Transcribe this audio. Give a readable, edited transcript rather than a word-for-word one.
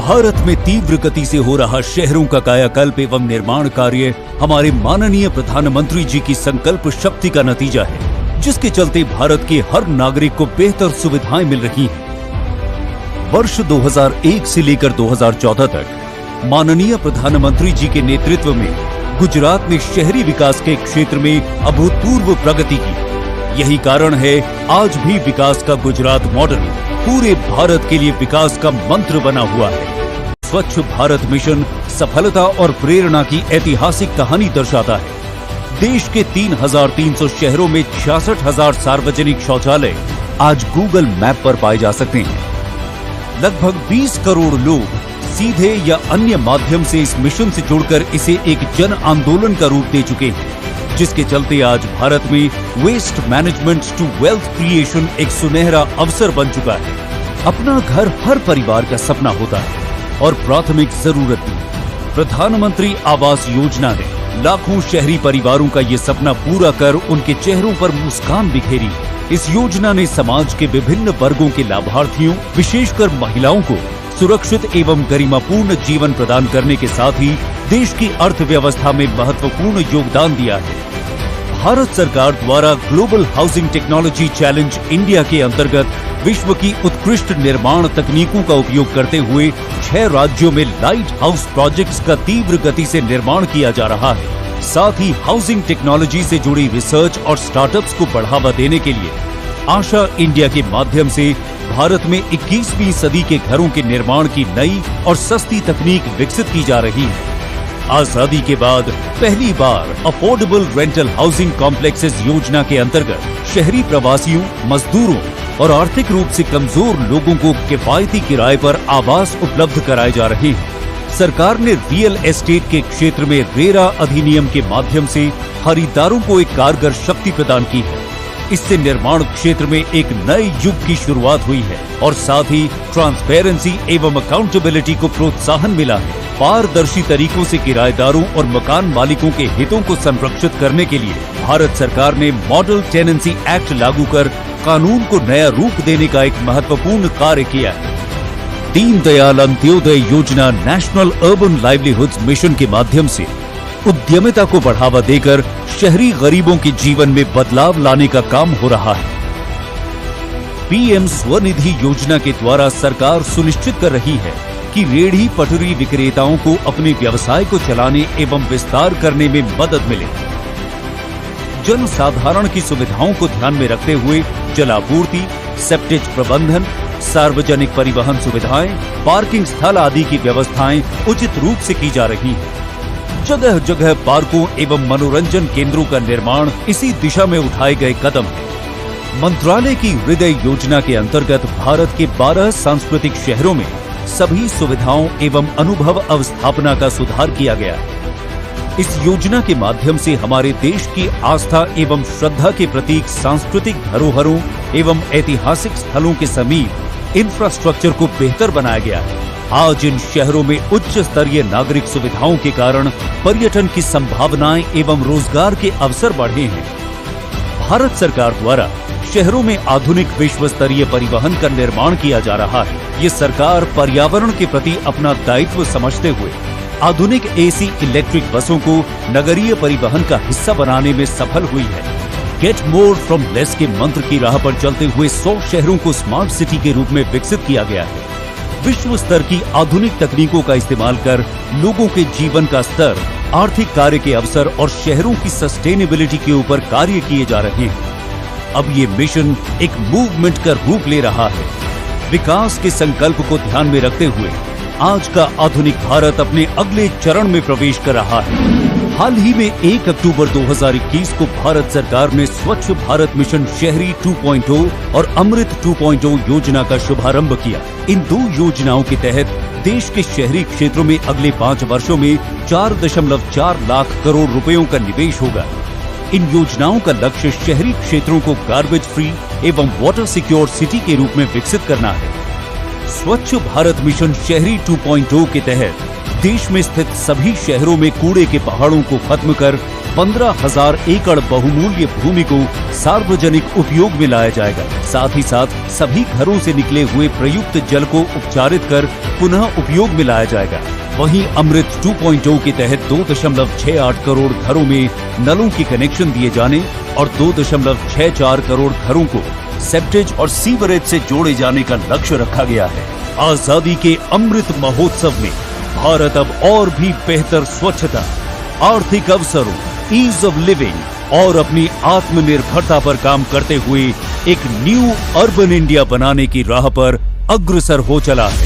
भारत में तीव्र गति से हो रहा शहरों का कायाकल्प एवं निर्माण कार्य हमारे माननीय प्रधानमंत्री जी की संकल्प शक्ति का नतीजा है, जिसके चलते भारत के हर नागरिक को बेहतर सुविधाएं मिल रही हैं। वर्ष 2001 से लेकर 2014 तक माननीय प्रधानमंत्री जी के नेतृत्व में गुजरात ने शहरी विकास के क्षेत्र में अभूतपूर्व प्रगति की। यही कारण है आज भी विकास का गुजरात मॉडल पूरे भारत के लिए विकास का मंत्र बना हुआ है। स्वच्छ भारत मिशन सफलता और प्रेरणा की ऐतिहासिक कहानी दर्शाता है। देश के 3,300 शहरों में 66,000 सार्वजनिक शौचालय आज गूगल मैप पर पाए जा सकते हैं। लगभग 20 करोड़ लोग सीधे या अन्य माध्यम से इस मिशन से जुड़कर इसे एक जन आंदोलन का रूप दे चुके हैं, जिसके चलते आज भारत में waste management to wealth creation एक सुनहरा अवसर बन चुका है। अपना घर हर परिवार का सपना होता है और प्राथमिक जरूरत भी। प्रधानमंत्री आवास योजना ने लाखों शहरी परिवारों का ये सपना पूरा कर उनके चेहरों पर मुस्कान बिखेरी। इस योजना ने समाज के विभिन्न वर्गों के लाभार्थियों, विशेषकर महिलाओं को सुरक्षित एवं गरिमापूर्ण जीवन प्रदान करने के साथ ही देश की अर्थव्यवस्था में महत्वपूर्ण योगदान दिया है। भारत सरकार द्वारा global housing technology challenge India के अंतर्गत विश्व की उत्कृष्ट निर्माण तकनीकों का उपयोग करते हुए 6 राज्यों में लाइट हाउस प्रोजेक्ट्स का तीव्र गति से निर्माण किया जा रहा है। साथ ही हाउसिंग टेक्नोलॉजी से जुड़ी रिसर्च और स्टार्टअप्स को बढ़ावा देने के लिए आशा इंडिया के माध्यम से भारत में 21वीं सदी के घरों के निर्माण की नई और सस्ती तकनीक विकसित की जा रही है। आजादी के बाद पहली बार अफोर्डेबल रेंटल हाउसिंग कॉम्प्लेक्सेस योजना के अंतर्गत शहरी प्रवासियों, मजदूरों और आर्थिक रूप से कमजोर लोगों को किफायती किराए पर आवास उपलब्ध कराए जा रहे हैं। सरकार ने रियल एस्टेट के क्षेत्र में रेरा अधिनियम के माध्यम से खरीदारों को एक कारगर शक्ति प्रदान की है। इससे निर्माण क्षेत्र में एक नए युग की शुरुआत हुई है और साथ ही ट्रांसपेरेंसी एवं अकाउंटेबिलिटी को प्रोत्साहन मिला है। पारदर्शी तरीकों से किराएदारों और मकान मालिकों के हितों को संरक्षित करने के लिए भारत सरकार ने मॉडल टेनेंसी एक्ट लागू कर कानून को नया रूप देने का एक महत्वपूर्ण कार्य किया है। दीनदयाल अंत्योदय योजना नेशनल अर्बन लाइवलीहुड्स मिशन के माध्यम से उद्यमिता को बढ़ावा देकर शहरी गरीबों के जीवन में बदलाव लाने का काम हो रहा है। पीएम स्वनिधि योजना के द्वारा सरकार सुनिश्चित कर रही है कि रेहड़ी पटरी विक्रेताओं को अपने व्यवसाय को चलाने एवं विस्तार करने में मदद मिले। जन साधारण की सुविधाओं को ध्यान में रखते हुए जलापूर्ति, सेप्टेज प्रबंधन, सार्वजनिक परिवहन सुविधाएं, पार्किंग स्थल आदि की व्यवस्थाएं उचित रूप से की जा रही हैं। जगह जगह पार्कों एवं मनोरंजन केंद्रों का निर्माण इसी दिशा में उठाए गए कदम है। मंत्रालय की हृदय योजना के अंतर्गत भारत के 12 सांस्कृतिक शहरों में सभी सुविधाओं एवं अनुभव अवस्थापना का सुधार किया गया है। इस योजना के माध्यम से हमारे देश की आस्था एवं श्रद्धा के प्रतीक सांस्कृतिक धरोहरों एवं ऐतिहासिक स्थलों के समीप इंफ्रास्ट्रक्चर को बेहतर बनाया गया है। आज इन शहरों में उच्च स्तरीय नागरिक सुविधाओं के कारण पर्यटन की संभावनाएं एवं रोजगार के अवसर बढ़े हैं। भारत सरकार द्वारा शहरों में आधुनिक विश्व स्तरीय परिवहन का निर्माण किया जा रहा है। ये सरकार पर्यावरण के प्रति अपना दायित्व समझते हुए आधुनिक एसी इलेक्ट्रिक बसों को नगरीय परिवहन का हिस्सा बनाने में सफल हुई है। गेट मोर फ्रॉम लेस के मंत्र की राह पर चलते हुए 100 शहरों को स्मार्ट सिटी के रूप में विकसित किया गया है। विश्व स्तर की आधुनिक तकनीकों का इस्तेमाल कर लोगों के जीवन का स्तर, आर्थिक कार्य के अवसर और शहरों की सस्टेनेबिलिटी के ऊपर कार्य किए जा रहे हैं। अब ये मिशन एक मूवमेंट का रूप ले रहा है। विकास के संकल्प को ध्यान में रखते हुए आज का आधुनिक भारत अपने अगले चरण में प्रवेश कर रहा है। हाल ही में 1 अक्टूबर 2021 को भारत सरकार ने स्वच्छ भारत मिशन शहरी 2.0 और अमृत 2.0 योजना का शुभारंभ किया। इन 2 योजनाओं के तहत देश के शहरी क्षेत्रों में अगले 5 वर्षों में 4.4 लाख करोड़ रुपयों का निवेश होगा। इन योजनाओं का लक्ष्य शहरी क्षेत्रों को गार्बेज फ्री एवं वाटर सिक्योर सिटी के रूप में विकसित करना है। स्वच्छ भारत मिशन शहरी 2.0 के तहत देश में स्थित सभी शहरों में कूड़े के पहाड़ों को खत्म कर 15,000 एकड़ बहुमूल्य भूमि को सार्वजनिक उपयोग में लाया जाएगा। साथ ही साथ सभी घरों से निकले हुए प्रयुक्त जल को उपचारित कर पुनः उपयोग में लाया जाएगा। वहीं अमृत 2.0 के तहत 2.68 करोड़ घरों में नलों के कनेक्शन दिए जाने और 2.64 करोड़ घरों को सेप्टेज और सीवरेज से जोड़े जाने का लक्ष्य रखा गया है। आजादी के अमृत महोत्सव में भारत अब और भी बेहतर स्वच्छता, आर्थिक अवसरों, ईज ऑफ लिविंग और अपनी आत्मनिर्भरता पर काम करते हुए एक न्यू अर्बन इंडिया बनाने की राह पर अग्रसर हो चला है।